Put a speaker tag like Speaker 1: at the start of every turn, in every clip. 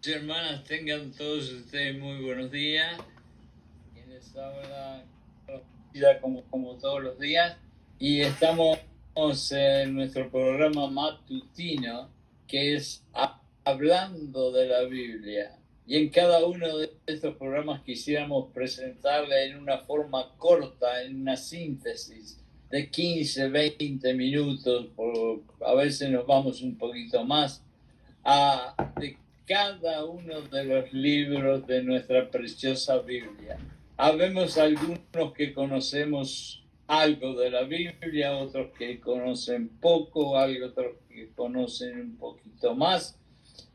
Speaker 1: Hermanas, tengan todos ustedes muy buenos días. Quienes hablan como todos los días. Y estamos en nuestro programa matutino, que es Hablando de la Biblia. Y en cada uno de estos programas quisiéramos presentarle en una forma corta, en una síntesis de 15, 20 minutos, a veces nos vamos un poquito más, de cada uno de los libros de nuestra preciosa Biblia. Habemos algunos que conocemos algo de la Biblia, otros que conocen poco, otros que conocen un poquito más.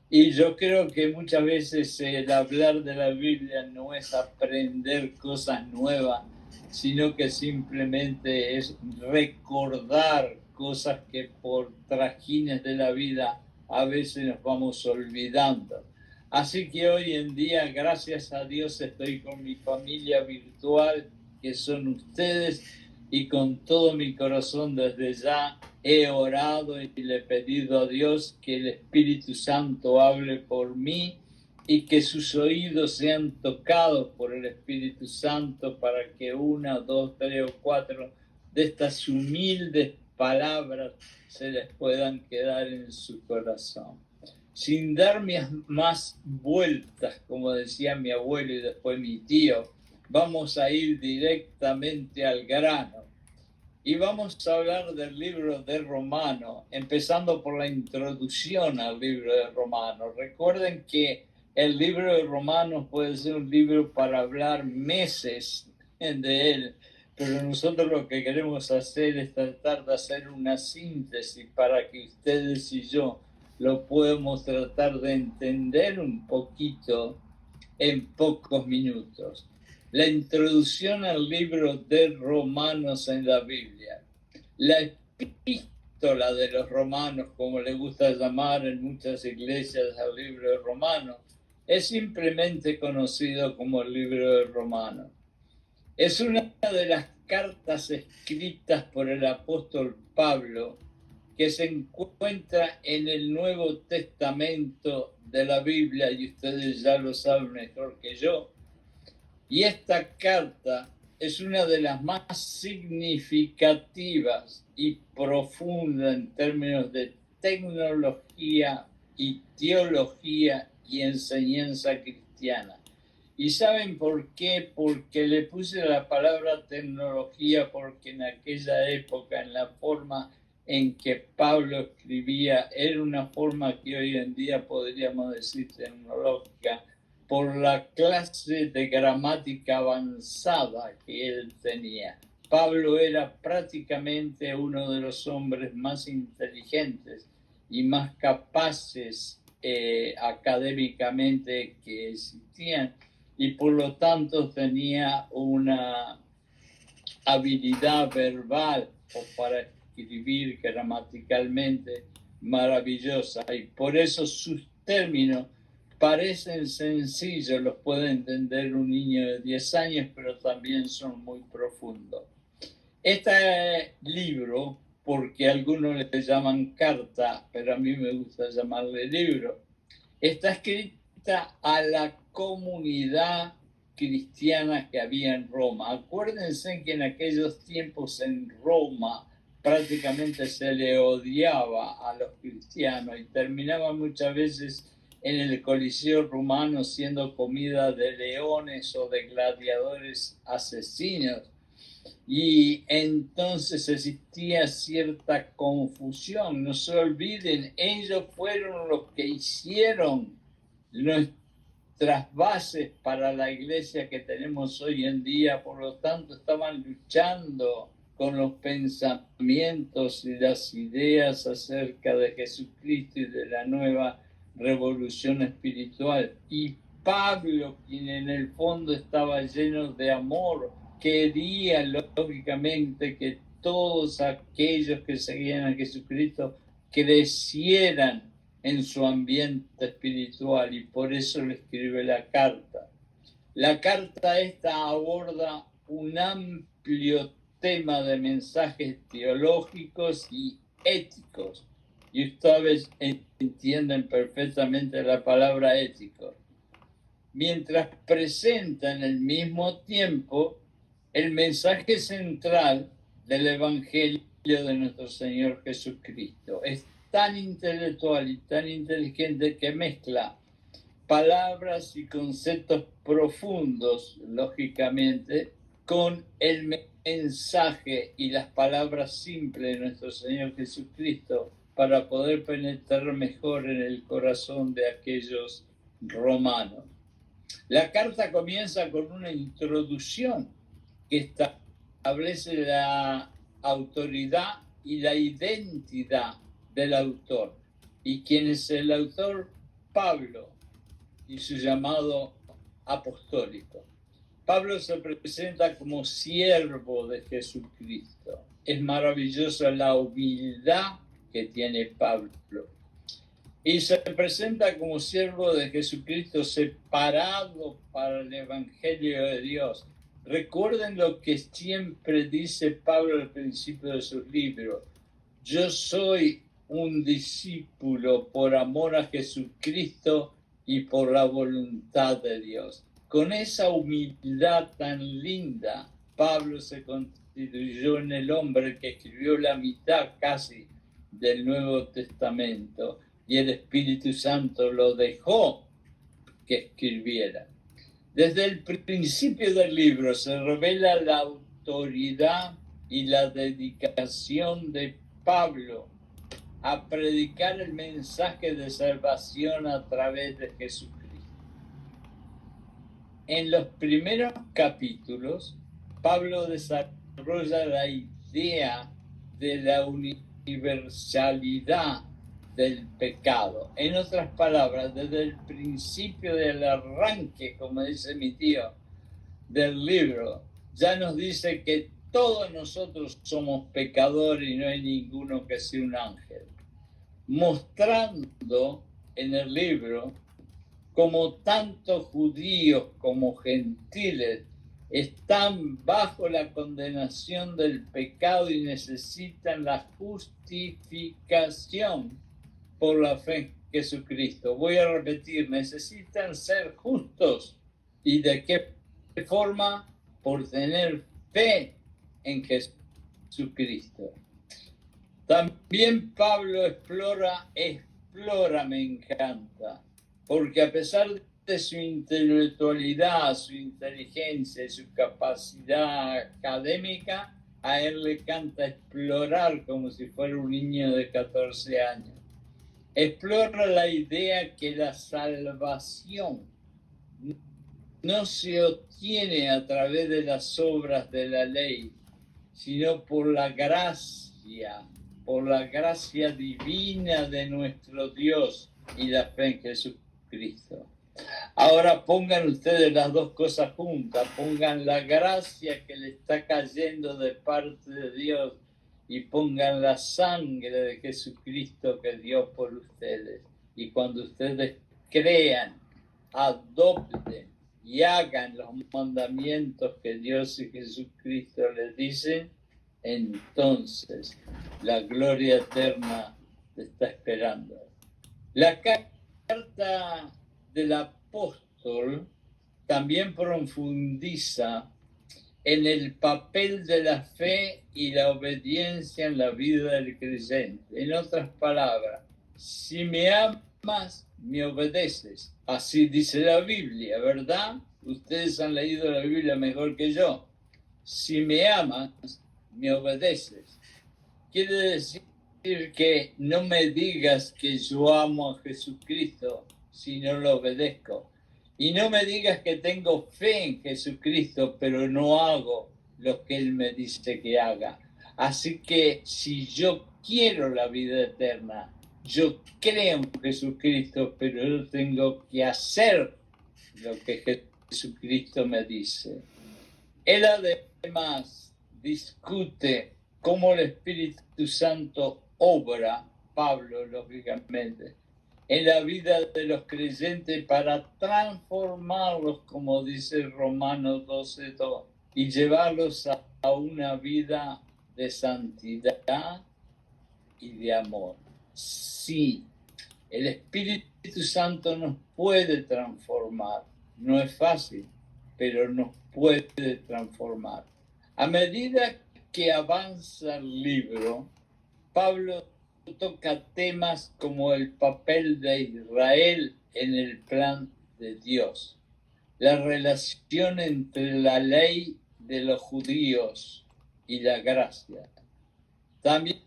Speaker 1: Y yo creo que muchas veces el hablar de la Biblia no es aprender cosas nuevas, sino que simplemente es recordar cosas que por trajines de la vida a veces nos vamos olvidando. Así que hoy en día, gracias a Dios, estoy con mi familia virtual, que son ustedes, y con todo mi corazón desde ya he orado y le he pedido a Dios que el Espíritu Santo hable por mí y que sus oídos sean tocados por el Espíritu Santo para que 1, 2, 3 o 4 de estas humildes palabras se les puedan quedar en su corazón. Sin dar más vueltas, como decía mi abuelo y después mi tío, vamos a ir directamente al grano. Y vamos a hablar del libro de Romanos, empezando por la introducción al libro de Romanos. Recuerden que el libro de Romanos puede ser un libro para hablar meses de él, pero nosotros lo que queremos hacer es tratar de hacer una síntesis para que ustedes y yo lo podamos tratar de entender un poquito en pocos minutos. La introducción al libro de Romanos en la Biblia. La epístola de los romanos, como le gusta llamar en muchas iglesias al libro de Romanos, es simplemente conocido como el libro de Romanos. Es una de las cartas escritas por el apóstol Pablo que se encuentra en el Nuevo Testamento de la Biblia, y ustedes ya lo saben mejor que yo. Y esta carta es una de las más significativas y profundas en términos de tecnología y teología y enseñanza cristiana. ¿Y saben por qué? Porque le puse la palabra tecnología porque en aquella época, en la forma en que Pablo escribía, era una forma que hoy en día podríamos decir tecnológica, por la clase de gramática avanzada que él tenía. Pablo era prácticamente uno de los hombres más inteligentes y más capaces académicamente que existían, y por lo tanto tenía una habilidad verbal o para escribir gramaticalmente maravillosa, y por eso sus términos parecen sencillos, los puede entender un niño de 10 años, pero también son muy profundos. Este libro, porque algunos le llaman carta, pero a mí me gusta llamarle libro, está escrita a la comunidad cristiana que había en Roma. Acuérdense que en aquellos tiempos en Roma prácticamente se le odiaba a los cristianos y terminaba muchas veces en el Coliseo romano siendo comida de leones o de gladiadores asesinos. Y entonces existía cierta confusión. No se olviden, ellos fueron los que hicieron nuestras bases para la iglesia que tenemos hoy en día. Por lo tanto, estaban luchando con los pensamientos y las ideas acerca de Jesucristo y de la nueva revolución espiritual. Y Pablo, quien en el fondo estaba lleno de amor, quería lógicamente que todos aquellos que seguían a Jesucristo crecieran en su ambiente espiritual, y por eso le escribe la carta. La carta esta aborda un amplio tema de mensajes teológicos y éticos, y ustedes entienden perfectamente la palabra ético, mientras presentan al mismo tiempo el mensaje central del Evangelio de nuestro Señor Jesucristo. Es tan intelectual y tan inteligente que mezcla palabras y conceptos profundos, lógicamente, con el mensaje y las palabras simples de nuestro Señor Jesucristo para poder penetrar mejor en el corazón de aquellos romanos. La carta comienza con una introducción que establece la autoridad y la identidad del autor. ¿Y quién es el autor? Pablo y su llamado apostólico. Pablo se presenta como siervo de Jesucristo. Es maravillosa la humildad que tiene Pablo. Y se presenta como siervo de Jesucristo separado para el Evangelio de Dios. Recuerden lo que siempre dice Pablo al principio de sus libros. Yo soy un discípulo por amor a Jesucristo y por la voluntad de Dios. Con esa humildad tan linda, Pablo se constituyó en el hombre que escribió la mitad casi del Nuevo Testamento, y el Espíritu Santo lo dejó que escribiera. Desde el principio del libro se revela la autoridad y la dedicación de Pablo a predicar el mensaje de salvación a través de Jesucristo. En los primeros capítulos, Pablo desarrolla la idea de la universalidad del pecado. En otras palabras, desde el principio del arranque, como dice mi tío, del libro, ya nos dice que todos nosotros somos pecadores y no hay ninguno que sea un ángel, mostrando en el libro como tanto judíos como gentiles están bajo la condenación del pecado y necesitan la justificación por la fe en Jesucristo. Voy a repetir, necesitan ser justos. ¿Y de qué forma? Por tener fe en Jesucristo. También Pablo explora, me encanta, porque a pesar de su intelectualidad, su inteligencia y su capacidad académica, a él le encanta explorar como si fuera un niño de 14 años. Explora la idea que la salvación no se obtiene a través de las obras de la ley, sino por la gracia divina de nuestro Dios y la fe en Jesucristo. Ahora pongan ustedes las dos cosas juntas, pongan la gracia que le está cayendo de parte de Dios y pongan la sangre de Jesucristo que dio por ustedes. Y cuando ustedes crean, adopten y hagan los mandamientos que Dios y Jesucristo les dicen, entonces la gloria eterna te está esperando. La carta del apóstol también profundiza en el papel de la fe y la obediencia en la vida del creyente. En otras palabras, si me amas, me obedeces. Así dice la Biblia, ¿verdad? Ustedes han leído la Biblia mejor que yo. Si me amas, me obedeces. Quiere decir que no me digas que yo amo a Jesucristo si no lo obedezco. Y no me digas que tengo fe en Jesucristo, pero no hago lo que Él me dice que haga. Así que si yo quiero la vida eterna, yo creo en Jesucristo, pero yo tengo que hacer lo que Jesucristo me dice. Él además discute cómo el Espíritu Santo obra, Pablo, lógicamente, en la vida de los creyentes para transformarlos, como dice Romanos 12:2, y llevarlos a una vida de santidad y de amor. Sí, el Espíritu Santo nos puede transformar. No es fácil, pero nos puede transformar. A medida que avanza el libro, Pablo toca temas como el papel de Israel en el plan de Dios, la relación entre la ley de los judíos y la gracia. También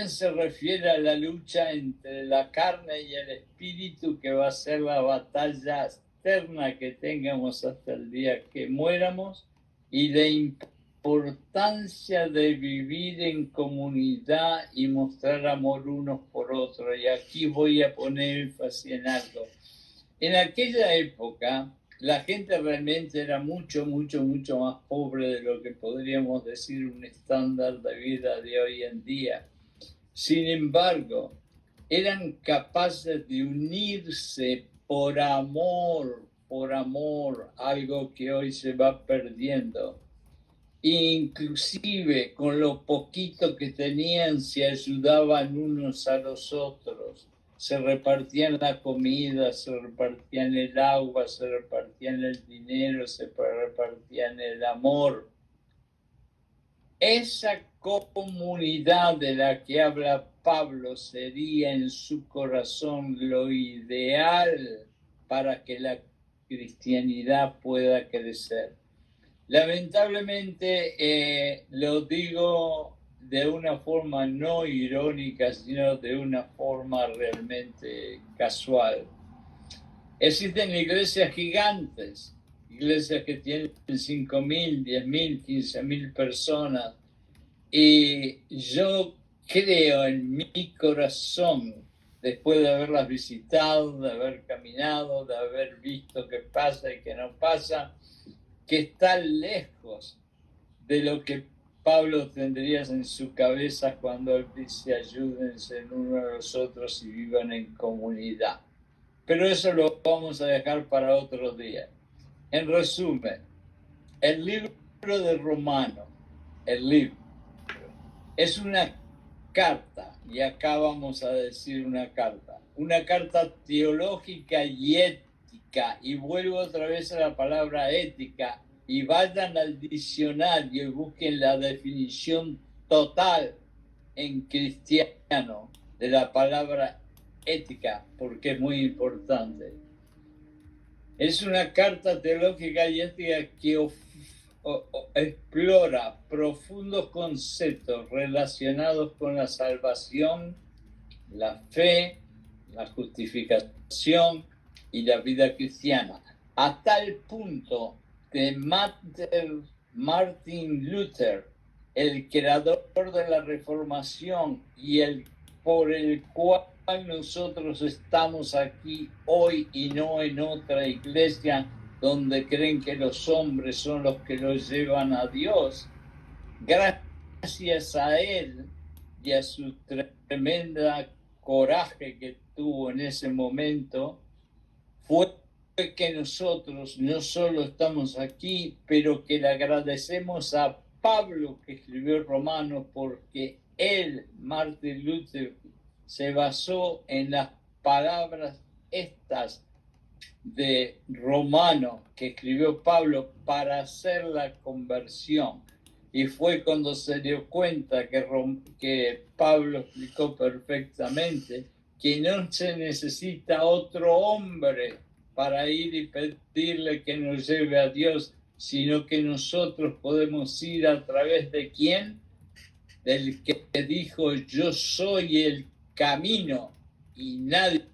Speaker 1: se refiere a la lucha entre la carne y el espíritu, que va a ser la batalla externa que tengamos hasta el día que muéramos, y la importancia de vivir en comunidad y mostrar amor unos por otros. Y aquí voy a poner énfasis en algo. En aquella época, la gente realmente era mucho más pobre de lo que podríamos decir un estándar de vida de hoy en día. Sin embargo, eran capaces de unirse por amor, algo que hoy se va perdiendo. Inclusive con lo poquito que tenían se ayudaban unos a los otros, se repartían la comida, se repartían el agua, se repartían el dinero, se repartían el amor. Esa comunidad de la que habla Pablo sería en su corazón lo ideal para que la cristianidad pueda crecer. Lamentablemente, lo digo de una forma no irónica, sino de una forma realmente casual. Existen iglesias gigantes, iglesias que tienen 5.000, 10.000, 15.000 personas, y yo creo en mi corazón, después de haberlas visitado, de haber caminado, de haber visto qué pasa y qué no pasa, que está lejos de lo que Pablo tendría en su cabeza cuando él dice ayúdense en uno a los otros y vivan en comunidad. Pero eso lo vamos a dejar para otro día. En resumen, el libro de Romanos, el libro, es una carta, y acá vamos a decir una carta teológica y ética, y vuelvo otra vez a la palabra ética, y vayan al diccionario y busquen la definición total en cristiano de la palabra ética, porque es muy importante. Es una carta teológica y ética que explora profundos conceptos relacionados con la salvación, la fe, la justificación y la vida cristiana, a tal punto que Martin Luther, el creador de la Reformación y el por el cual nosotros estamos aquí hoy y no en otra iglesia donde creen que los hombres son los que los llevan a Dios, gracias a él y a su tremenda coraje que tuvo en ese momento, fue que nosotros no solo estamos aquí, pero que le agradecemos a Pablo que escribió Romanos, porque él, Martin Luther, se basó en las palabras estas de Romano que escribió Pablo para hacer la conversión. Y fue cuando se dio cuenta que Pablo explicó perfectamente que no se necesita otro hombre para ir y pedirle que nos lleve a Dios, sino que nosotros podemos ir a través de ¿quién? Del que dijo yo soy el camino y nadie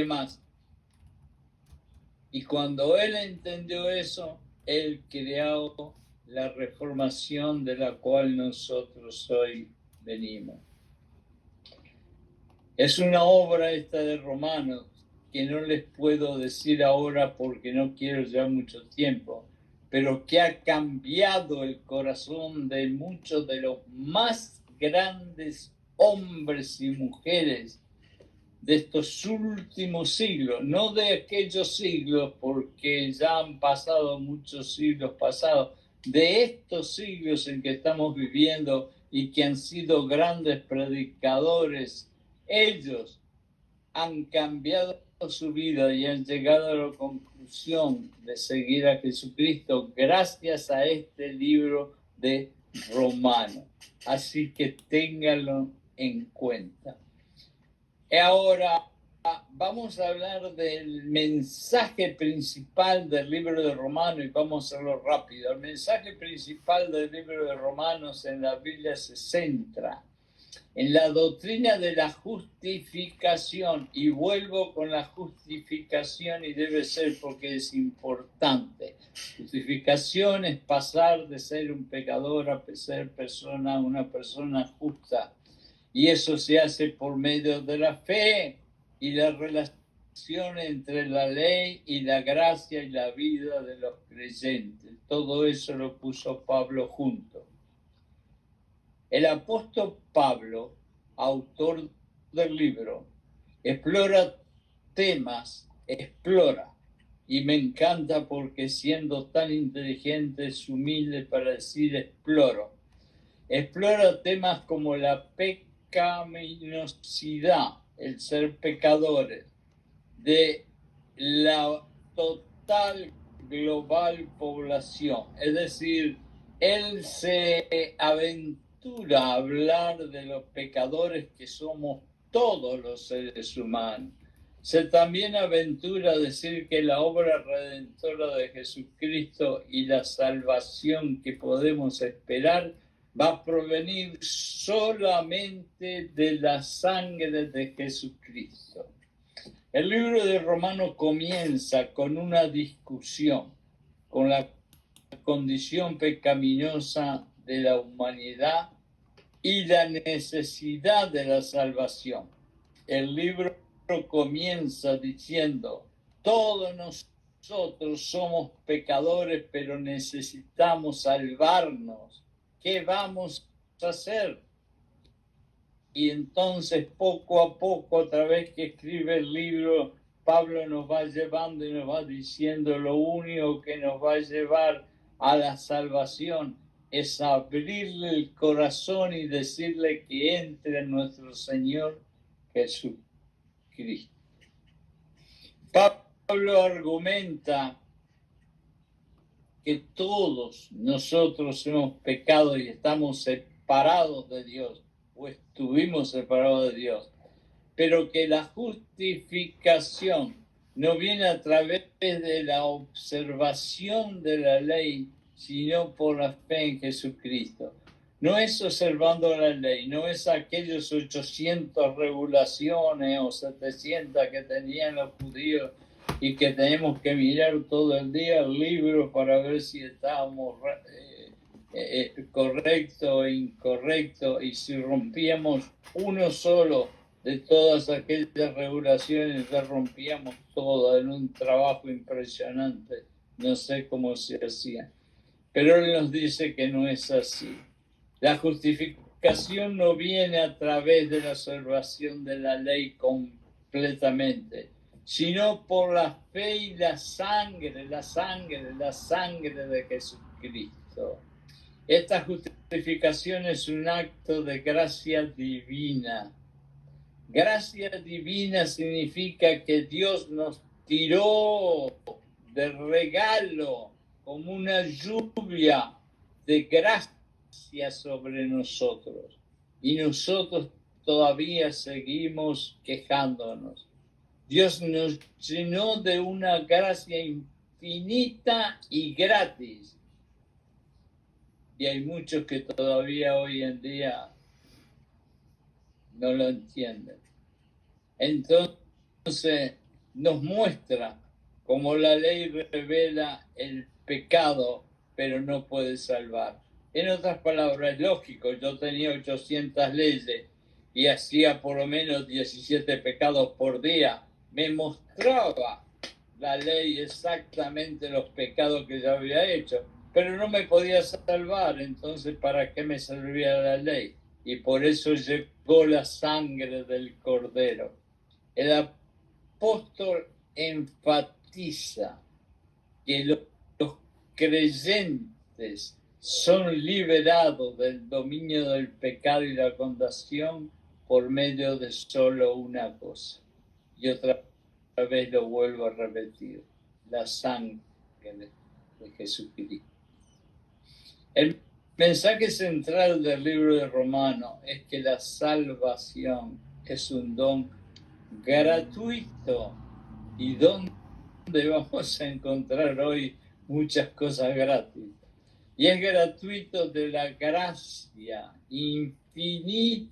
Speaker 1: más. Y cuando él entendió eso, él creó la reformación de la cual nosotros hoy venimos. Es una obra esta de Romanos que no les puedo decir ahora porque no quiero ya mucho tiempo, pero que ha cambiado el corazón de muchos de los más grandes hombres y mujeres de estos últimos siglos, no de aquellos siglos, porque ya han pasado muchos siglos pasados, de estos siglos en que estamos viviendo y que han sido grandes predicadores Ellos han cambiado su vida y han llegado a la conclusión de seguir a Jesucristo gracias a este libro de Romanos. Así que ténganlo en cuenta. Y ahora vamos a hablar del mensaje principal del libro de Romanos y vamos a hacerlo rápido. El mensaje principal del libro de Romanos en la Biblia se centra en la doctrina de la justificación, y vuelvo con la justificación y debe ser porque es importante. Justificación es pasar de ser un pecador a ser una persona justa, y eso se hace por medio de la fe y la relación entre la ley y la gracia y la vida de los creyentes. Todo eso lo puso Pablo junto. El apóstol Pablo, autor del libro, explora, y me encanta porque siendo tan inteligente es humilde para decir explora temas como la pecaminosidad, el ser pecadores, de la total global población, es decir, él se aventura a hablar de los pecadores que somos todos los seres humanos. Se también aventura a decir que la obra redentora de Jesucristo y la salvación que podemos esperar va a provenir solamente de la sangre de Jesucristo. El libro de Romanos comienza con una discusión con la condición pecaminosa de la humanidad y la necesidad de la salvación. El libro comienza diciendo: todos nosotros somos pecadores, pero necesitamos salvarnos. ¿Qué vamos a hacer? Y entonces poco a poco, otra vez que escribe el libro, Pablo nos va llevando y nos va diciendo: lo único que nos va a llevar a la salvación es abrirle el corazón y decirle que entre en nuestro Señor Jesucristo. Pablo argumenta que todos nosotros hemos pecado y estamos separados de Dios, o estuvimos separados de Dios, pero que la justificación no viene a través de la observación de la ley, sino por la fe en Jesucristo. No es observando la ley, no es aquellos 800 regulaciones o 700 que tenían los judíos y que tenemos que mirar todo el día el libro para ver si estábamos correcto o incorrecto, y si rompíamos uno solo de todas aquellas regulaciones, las rompíamos todas en un trabajo impresionante. No sé cómo se hacía, pero él nos dice que no es así. La justificación no viene a través de la observación de la ley completamente, sino por la fe y la sangre de Jesucristo. Esta justificación es un acto de gracia divina. Gracia divina significa que Dios nos tiró de regalo como una lluvia de gracia sobre nosotros, y nosotros todavía seguimos quejándonos. Dios nos llenó de una gracia infinita y gratis, y hay muchos que todavía hoy en día no lo entienden. Entonces nos muestra cómo la ley revela el pecado, pero no puede salvar. En otras palabras, es lógico, yo tenía 800 leyes y hacía por lo menos 17 pecados por día. Me mostraba la ley exactamente los pecados que yo había hecho, pero no me podía salvar. Entonces, ¿para qué me servía la ley? Y por eso llegó la sangre del Cordero. El apóstol enfatiza que los creyentes son liberados del dominio del pecado y la condenación por medio de solo una cosa. Y otra vez lo vuelvo a repetir, la sangre de Jesucristo. El mensaje central del libro de Romanos es que la salvación es un don gratuito. ¿Y dónde vamos a encontrar hoy muchas cosas gratis? Y es gratuito de la gracia infinita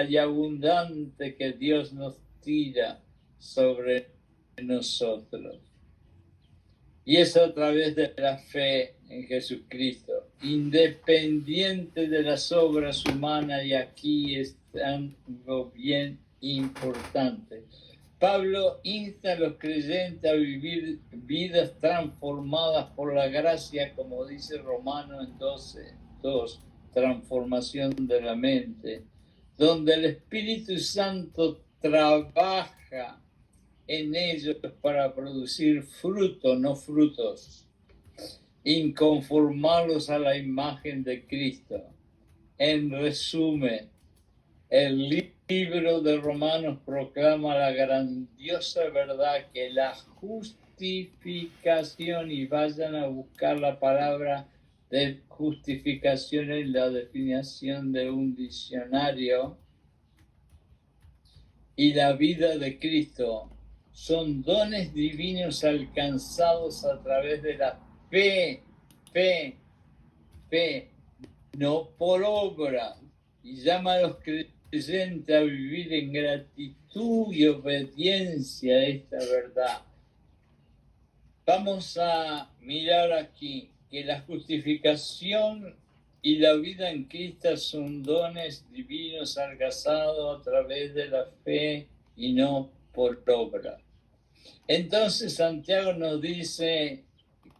Speaker 1: y abundante que Dios nos tira sobre nosotros. Y es a través de la fe en Jesucristo, independiente de las obras humanas, y aquí es algo bien importante. Pablo insta a los creyentes a vivir vidas transformadas por la gracia, como dice Romanos 12:2, transformación de la mente, donde el Espíritu Santo trabaja en ellos para producir fruto, no frutos, inconformarlos a la imagen de Cristo. En resumen, el libro de Romanos proclama la grandiosa verdad que la justificación, y vayan a buscar la palabra de justificación en la definición de un diccionario, y la vida de Cristo son dones divinos alcanzados a través de la fe, no por obra, y llama a los creyentes a vivir en gratitud y obediencia a esta verdad. Vamos a mirar aquí que la justificación y la vida en Cristo son dones divinos alcanzados a través de la fe y no por obra. Entonces Santiago nos dice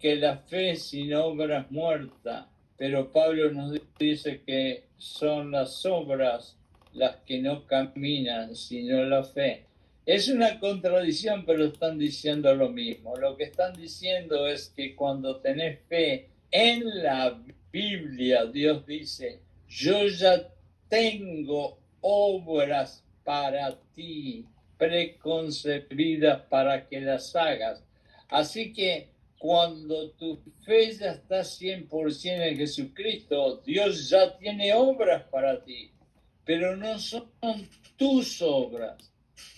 Speaker 1: que la fe sin obra es muerta, pero Pablo nos dice que son las obras las que no caminan, sino la fe. Es una contradicción, pero están diciendo lo mismo. Lo que están diciendo es que cuando tenés fe en la Biblia, Dios dice, yo ya tengo obras para ti, preconcebidas para que las hagas. Así que cuando tu fe ya está 100% en Jesucristo, Dios ya tiene obras para ti, pero no son tus obras,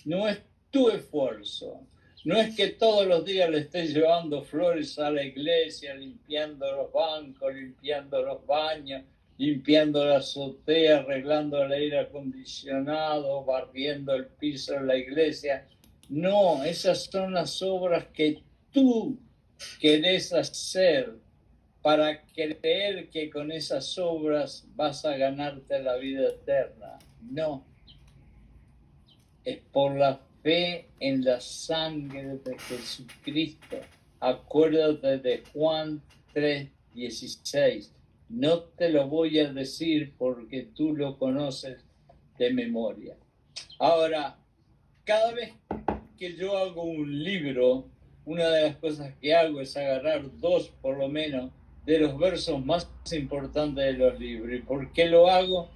Speaker 1: no es tu esfuerzo. No es que todos los días le estés llevando flores a la iglesia, limpiando los bancos, limpiando los baños, limpiando la azotea, arreglando el aire acondicionado, barriendo el piso de la iglesia. No, esas son las obras que tú querés hacer para creer que con esas obras vas a ganarte la vida eterna. No, es por la fe en la sangre de Jesucristo. Acuérdate de Juan 3:16. No te lo voy a decir porque tú lo conoces de memoria. Ahora, cada vez que yo hago un libro, una de las cosas que hago es agarrar 2 por lo menos de los versos más importantes de los libros. ¿Y por qué lo hago?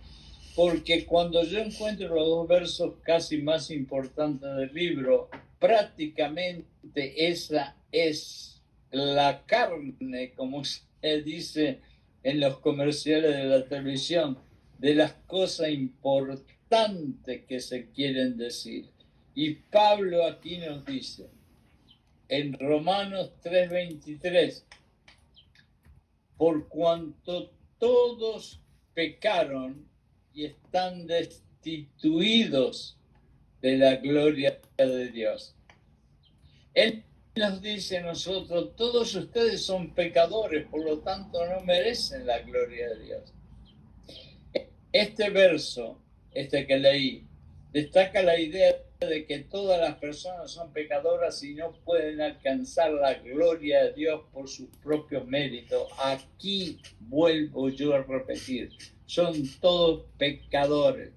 Speaker 1: Porque cuando yo encuentro los 2 versos casi más importantes del libro, prácticamente esa es la carne, como se dice en los comerciales de la televisión, de las cosas importantes que se quieren decir. Y Pablo aquí nos dice, en Romanos 3:23, por cuanto todos pecaron y están destituidos de la gloria de Dios. Él nos dice a nosotros, todos ustedes son pecadores, por lo tanto no merecen la gloria de Dios. Este verso, que leí, destaca la idea de que todas las personas son pecadoras y no pueden alcanzar la gloria de Dios por sus propios méritos. Aquí vuelvo yo a repetir, son todos pecadores.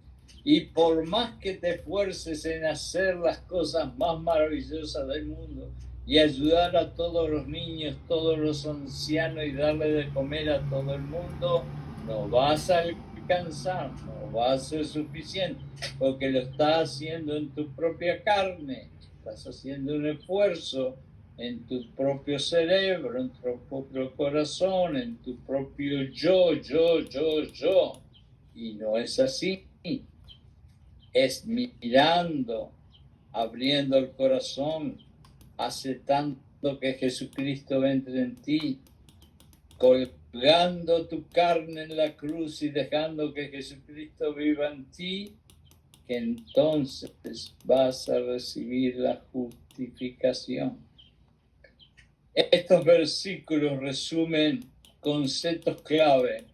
Speaker 1: Y por más que te esfuerces en hacer las cosas más maravillosas del mundo y ayudar a todos los niños, todos los ancianos y darle de comer a todo el mundo, no vas a descansar, no va a ser suficiente, porque lo estás haciendo en tu propia carne, estás haciendo un esfuerzo en tu propio cerebro, en tu propio corazón, en tu propio yo, y no es así, es mirando, abriendo el corazón, aceptando que Jesucristo entre en ti, colgando tu carne en la cruz y dejando que Jesucristo viva en ti, que entonces vas a recibir la justificación. Estos versículos resumen conceptos clave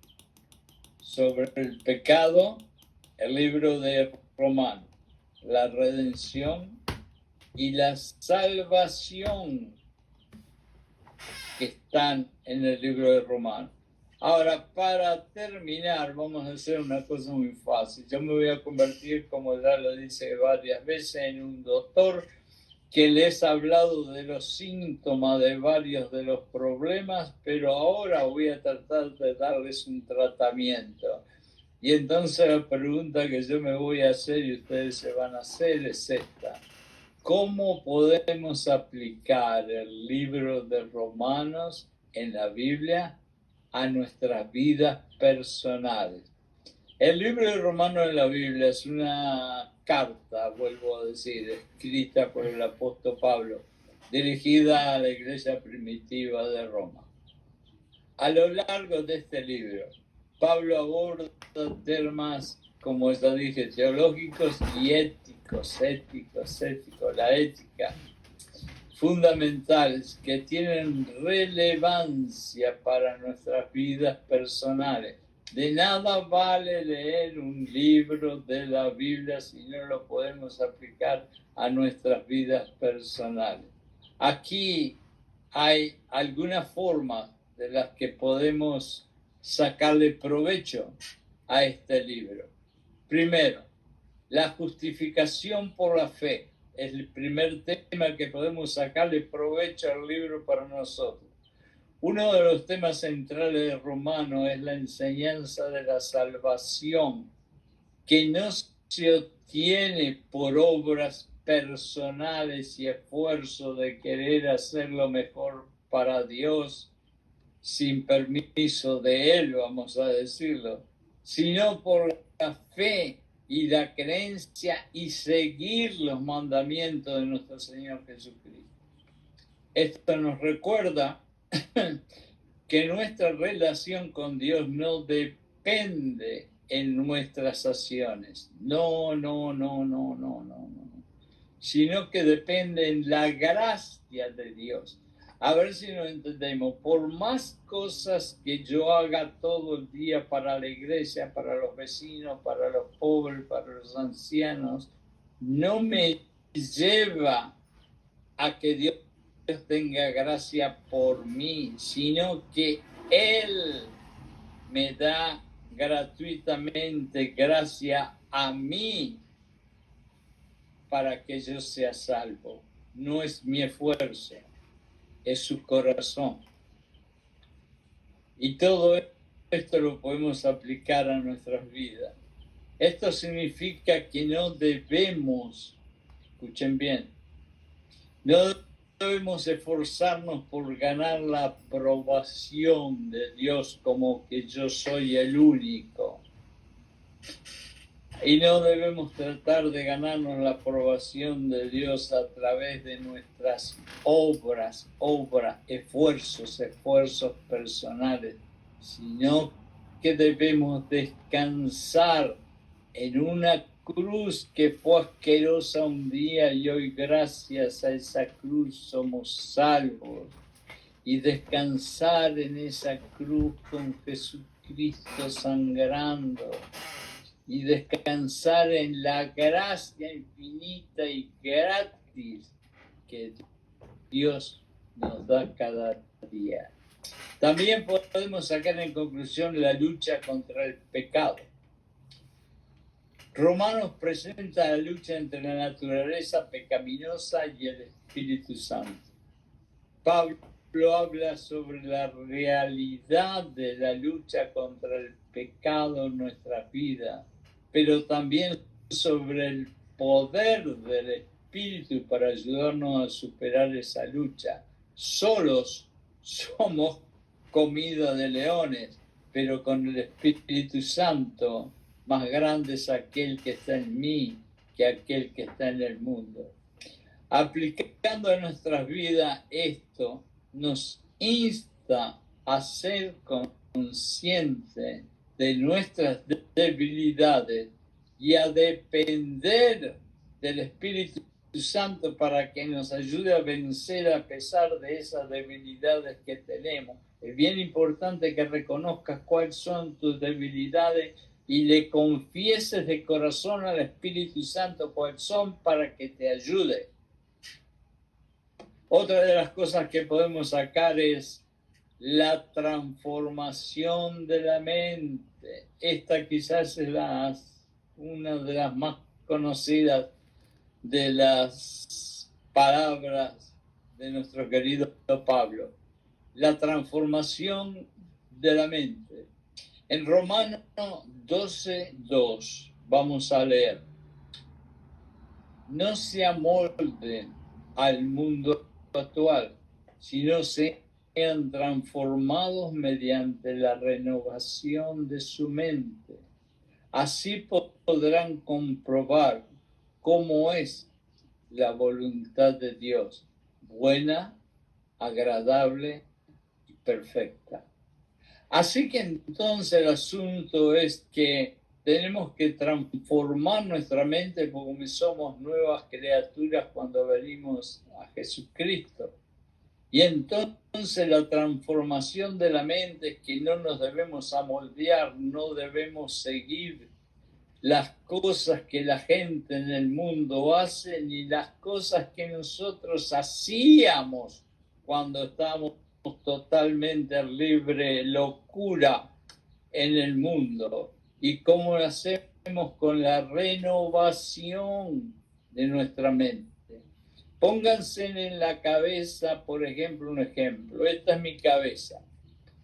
Speaker 1: sobre el pecado, el libro de Romanos, la redención y la salvación que están en el libro de Romanos. Ahora, para terminar, vamos a hacer una cosa muy fácil. Yo me voy a convertir, como ya lo dice varias veces, en un doctor que les ha hablado de los síntomas de varios de los problemas, pero ahora voy a tratar de darles un tratamiento. Y entonces la pregunta que yo me voy a hacer y ustedes se van a hacer es esta. ¿Cómo podemos aplicar el libro de Romanos en la Biblia a nuestras vidas personales? El libro de Romanos en la Biblia es una carta, vuelvo a decir, escrita por el apóstol Pablo, dirigida a la iglesia primitiva de Roma. A lo largo de este libro, Pablo aborda temas, como ya dije, teológicos y éticos, la ética, fundamentales que tienen relevancia para nuestras vidas personales. De nada vale leer un libro de la Biblia si no lo podemos aplicar a nuestras vidas personales. Aquí hay algunas formas de las que podemos sacarle provecho a este libro. Primero, la justificación por la fe es el primer tema que podemos sacarle provecho al libro para nosotros. Uno de los temas centrales de Romano es la enseñanza de la salvación, que no se obtiene por obras personales y esfuerzo de querer hacer lo mejor para Dios, sin permiso de Él, vamos a decirlo, sino por la fe y la creencia y seguir los mandamientos de nuestro Señor Jesucristo. Esto nos recuerda que nuestra relación con Dios no depende en nuestras acciones, no, sino que depende en la gracia de Dios. A ver si nos entendemos. Por más cosas que yo haga todo el día para la iglesia, para los vecinos, para los pobres, para los ancianos, no me lleva a que Dios tenga gracia por mí, sino que Él me da gratuitamente gracia a mí para que yo sea salvo. No es mi esfuerzo, es su corazón. Y todo esto lo podemos aplicar a nuestras vidas. Esto significa que no debemos, escuchen bien, no debemos esforzarnos por ganar la aprobación de Dios como que yo soy el único. Y no debemos tratar de ganarnos la aprobación de Dios a través de nuestras obras, esfuerzos personales, sino que debemos descansar en una cruz que fue asquerosa un día y hoy gracias a esa cruz somos salvos. Y descansar en esa cruz con Jesucristo sangrando. Y descansar en la gracia infinita y gratis que Dios nos da cada día. También podemos sacar en conclusión la lucha contra el pecado. Romanos presenta la lucha entre la naturaleza pecaminosa y el Espíritu Santo. Pablo habla sobre la realidad de la lucha contra el pecado en nuestra vida, pero también sobre el poder del Espíritu para ayudarnos a superar esa lucha. Solos somos comida de leones, pero con el Espíritu Santo, más grande es aquel que está en mí que aquel que está en el mundo. Aplicando a nuestras vidas esto, nos insta a ser conscientes de nuestras debilidades y a depender del Espíritu Santo para que nos ayude a vencer a pesar de esas debilidades que tenemos. Es bien importante que reconozcas cuáles son tus debilidades y le confieses de corazón al Espíritu Santo cuáles son para que te ayude. Otra de las cosas que podemos sacar es la transformación de la mente. Esta quizás es una de las más conocidas de las palabras de nuestro querido Pablo. La transformación de la mente. En Romanos 12:2 vamos a leer: no se amolden al mundo actual, sino sean transformados mediante la renovación de su mente. Así podrán comprobar cómo es la voluntad de Dios, buena, agradable y perfecta. Así que entonces el asunto es que tenemos que transformar nuestra mente porque somos nuevas criaturas cuando venimos a Jesucristo. Y entonces la transformación de la mente es que no nos debemos amoldear, no debemos seguir las cosas que la gente en el mundo hace ni las cosas que nosotros hacíamos cuando estábamos totalmente libre locura en el mundo. Y cómo lo hacemos con la renovación de nuestra mente. Pónganse en la cabeza, por ejemplo, un ejemplo. Esta es mi cabeza.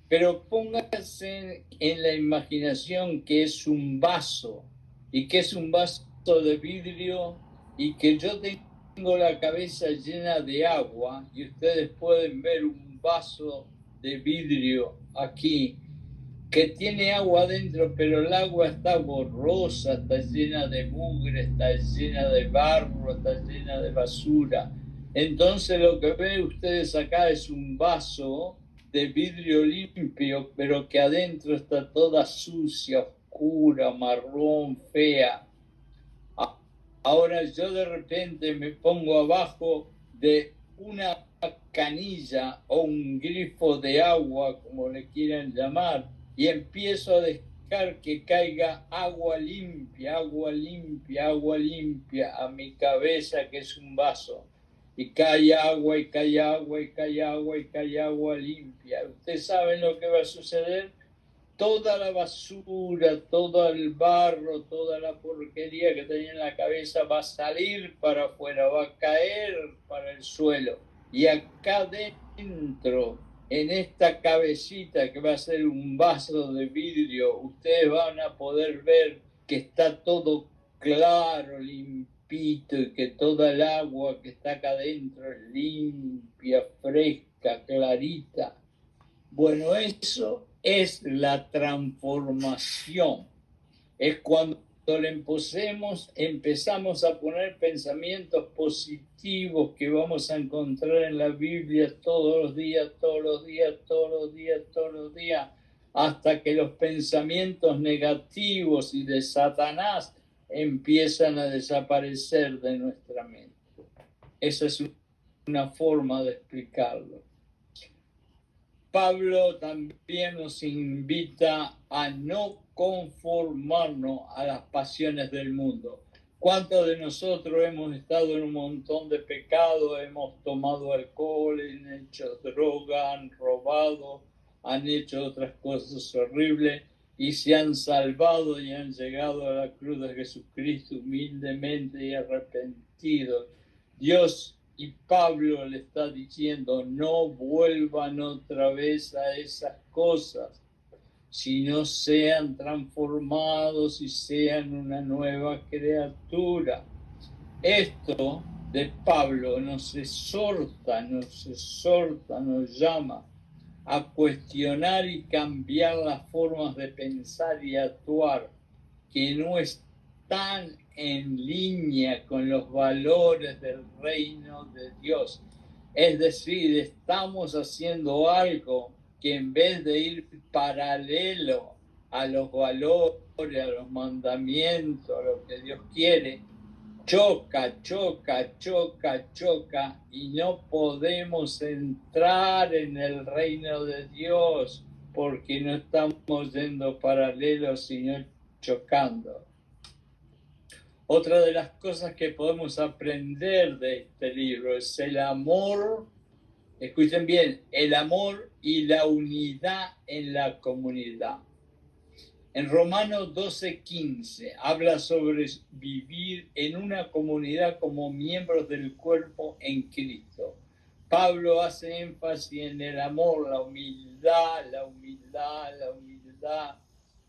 Speaker 1: Pero pónganse en la imaginación que es un vaso y que es un vaso de vidrio y que yo tengo la cabeza llena de agua y ustedes pueden ver un vaso de vidrio aquí que tiene agua adentro, pero el agua está borrosa, está llena de mugre, está llena de barro, está llena de basura. Entonces lo que ven ustedes acá es un vaso de vidrio limpio, pero que adentro está toda sucia, oscura, marrón, fea. Ahora yo de repente me pongo abajo de una canilla o un grifo de agua, como le quieran llamar, y empiezo a dejar que caiga agua limpia, agua limpia, agua limpia a mi cabeza, que es un vaso. Y cae agua, y cae agua, y cae agua, y cae agua limpia. ¿Ustedes saben lo que va a suceder? Toda la basura, todo el barro, toda la porquería que tenía en la cabeza va a salir para afuera, va a caer para el suelo. Y acá dentro, en esta cabecita que va a ser un vaso de vidrio, ustedes van a poder ver que está todo claro, limpito, y que toda el agua que está acá dentro es limpia, fresca, clarita. Bueno, eso es la transformación. Es cuando le empezamos a poner pensamientos positivos que vamos a encontrar en la Biblia todos los días, todos los días, todos los días, todos los días, hasta que los pensamientos negativos y de Satanás empiezan a desaparecer de nuestra mente. Esa es una forma de explicarlo. Pablo también nos invita a no conformarnos a las pasiones del mundo. ¿Cuántos de nosotros hemos estado en un montón de pecados, hemos tomado alcohol, han hecho droga, han robado, han hecho otras cosas horribles y se han salvado y han llegado a la cruz de Jesucristo humildemente y arrepentidos? Dios Y Pablo le está diciendo, no vuelvan otra vez a esas cosas, sino sean transformados y sean una nueva criatura. Esto de Pablo nos exhorta, nos llama a cuestionar y cambiar las formas de pensar y actuar que no están en línea con los valores del reino de Dios. Es decir, estamos haciendo algo que en vez de ir paralelo a los valores, a los mandamientos, a lo que Dios quiere, choca y no podemos entrar en el reino de Dios porque no estamos yendo paralelos sino chocando. Otra de las cosas que podemos aprender de este libro es el amor, escuchen bien, el amor y la unidad en la comunidad. En Romanos 12:15 habla sobre vivir en una comunidad como miembros del cuerpo en Cristo. Pablo hace énfasis en el amor, la humildad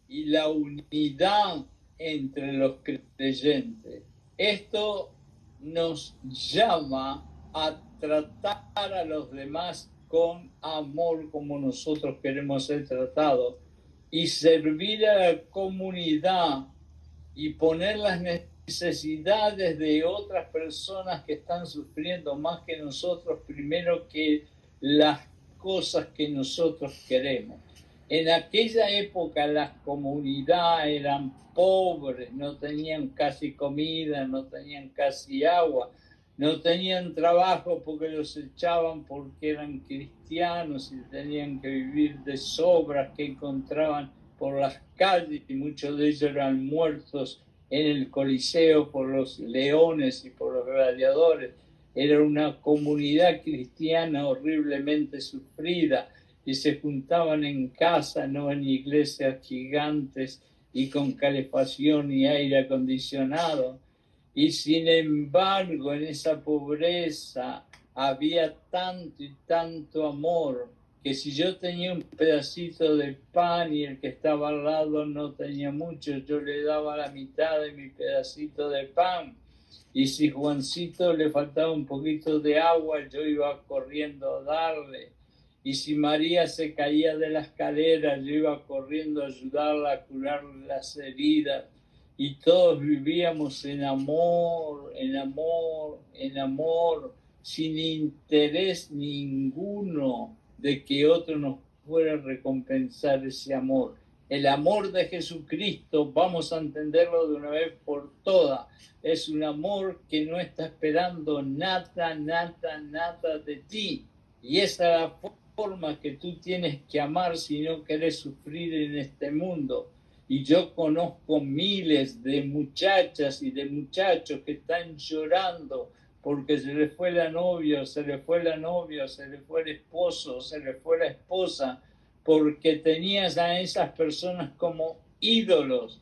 Speaker 1: y la unidad entre los creyentes. Esto nos llama a tratar a los demás con amor como nosotros queremos ser tratados y servir a la comunidad y poner las necesidades de otras personas que están sufriendo más que nosotros primero que las cosas que nosotros queremos. En aquella época las comunidades eran pobres, no tenían casi comida, no tenían casi agua, no tenían trabajo porque los echaban porque eran cristianos y tenían que vivir de sobras que encontraban por las calles y muchos de ellos eran muertos en el Coliseo por los leones y por los gladiadores. Era una comunidad cristiana horriblemente sufrida y se juntaban en casa, no en iglesias gigantes y con calefacción y aire acondicionado. Y sin embargo, en esa pobreza había tanto y tanto amor, que si yo tenía un pedacito de pan y el que estaba al lado no tenía mucho, yo le daba la mitad de mi pedacito de pan. Y si Juancito le faltaba un poquito de agua, yo iba corriendo a darle. Y si María se caía de la escalera, yo iba corriendo a ayudarla a curarle las heridas. Y todos vivíamos en amor, sin interés ninguno de que otro nos fuera a recompensar ese amor. El amor de Jesucristo, vamos a entenderlo de una vez por todas, es un amor que no está esperando nada de ti. Y esa es la forma que tú tienes que amar si no querés sufrir en este mundo. Y yo conozco miles de muchachas y de muchachos que están llorando porque se les fue la novia, se les fue la novia, se les fue el esposo, se les fue la esposa, porque tenías a esas personas como ídolos.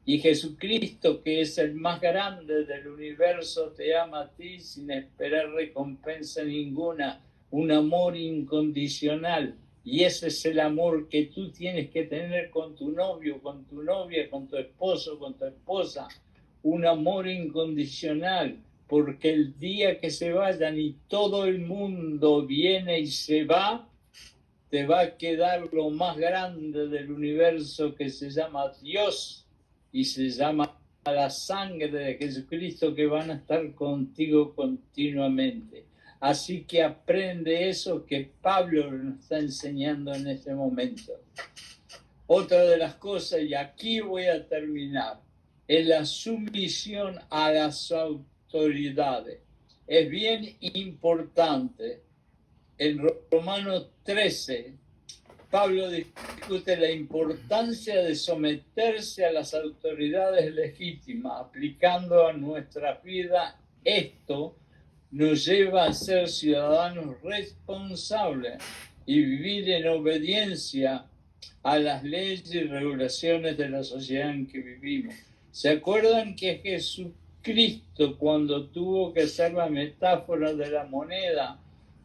Speaker 1: Y Jesucristo, que es el más grande del universo, te ama a ti sin esperar recompensa ninguna, un amor incondicional. Y ese es el amor que tú tienes que tener con tu novio, con tu novia, con tu esposo, con tu esposa. Un amor incondicional, porque el día que se vayan y todo el mundo viene y se va, te va a quedar lo más grande del universo que se llama Dios y se llama la sangre de Jesucristo que van a estar contigo continuamente. Así que aprende eso que Pablo nos está enseñando en este momento. Otra de las cosas, y aquí voy a terminar, es la sumisión a las autoridades. Es bien importante. En Romanos 13, Pablo discute la importancia de someterse a las autoridades legítimas, aplicando a nuestra vida esto nos lleva a ser ciudadanos responsables y vivir en obediencia a las leyes y regulaciones de la sociedad en que vivimos. ¿Se acuerdan que Cristo, cuando tuvo que hacer la metáfora de la moneda,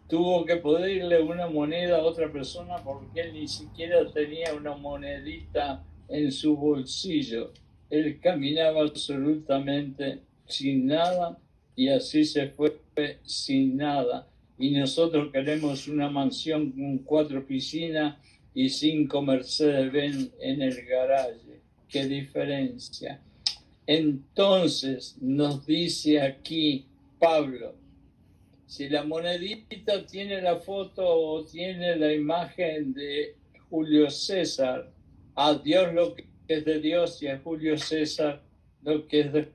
Speaker 1: tuvo que pedirle una moneda a otra persona porque él ni siquiera tenía una monedita en su bolsillo. Él caminaba absolutamente sin nada y así se fue sin nada. Y nosotros queremos una mansión con 4 piscinas y 5 Mercedes-Benz en el garaje. ¿Qué diferencia? Entonces nos dice aquí Pablo, si la monedita tiene la foto o tiene la imagen de Julio César, a Dios lo que es de Dios y a Julio César lo que es de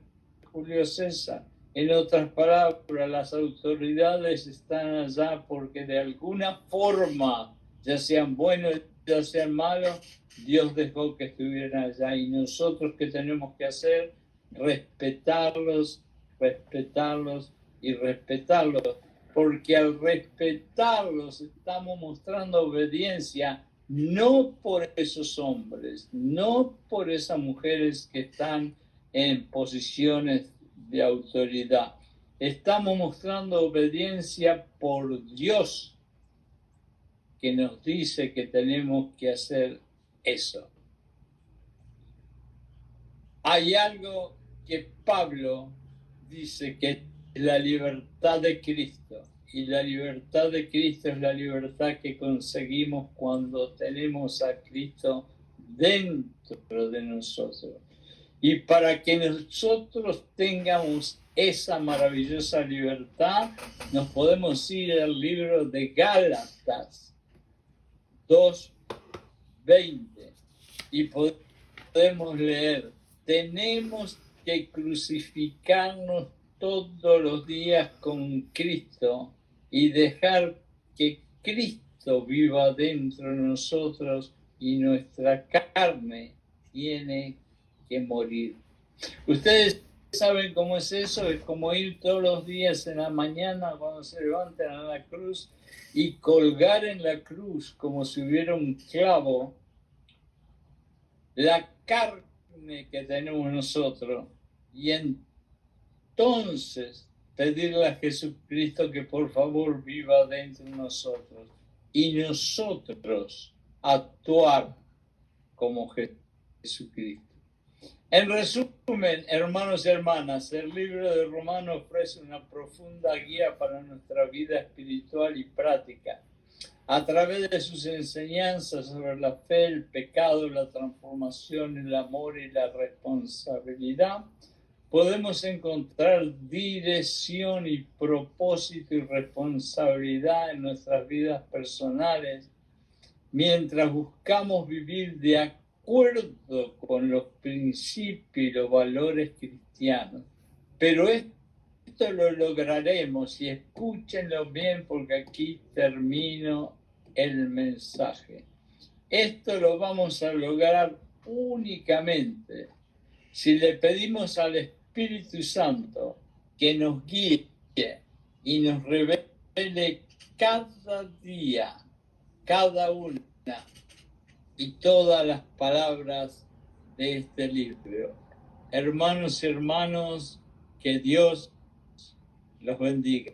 Speaker 1: Julio César. En otras palabras, las autoridades están allá porque de alguna forma, ya sean buenos, ya sean malos, Dios dejó que estuvieran allá. Y nosotros, ¿qué tenemos que hacer? Respetarlos, respetarlos y respetarlos. Porque al respetarlos estamos mostrando obediencia, no por esos hombres, no por esas mujeres que están en posiciones de autoridad. Estamos mostrando obediencia por Dios, que nos dice que tenemos que hacer eso. Hay algo que Pablo dice que es la libertad de Cristo. Y la libertad de Cristo es la libertad que conseguimos cuando tenemos a Cristo dentro de nosotros. Y para que nosotros tengamos esa maravillosa libertad, nos podemos ir al libro de Gálatas 2:20 y podemos leer: tenemos que crucificarnos todos los días con Cristo y dejar que Cristo viva dentro de nosotros, y nuestra carne tiene que morir. Ustedes saben cómo es eso, es como ir todos los días en la mañana cuando se levantan a la cruz y colgar en la cruz como si hubiera un clavo la carne que tenemos nosotros, y entonces pedirle a Jesucristo que por favor viva dentro de nosotros y nosotros actuar como Jesucristo. En resumen, hermanos y hermanas, el libro de Romanos ofrece una profunda guía para nuestra vida espiritual y práctica. A través de sus enseñanzas sobre la fe, el pecado, la transformación, el amor y la responsabilidad, podemos encontrar dirección y propósito y responsabilidad en nuestras vidas personales, mientras buscamos vivir de acuerdo con los principios y los valores cristianos. Pero esto lo lograremos, y escúchenlo bien porque aquí termino el mensaje. Esto lo vamos a lograr únicamente si le pedimos al Espíritu Santo que nos guíe y nos revele cada día, cada una y todas las palabras de este libro. Hermanos y hermanos, que Dios los bendiga.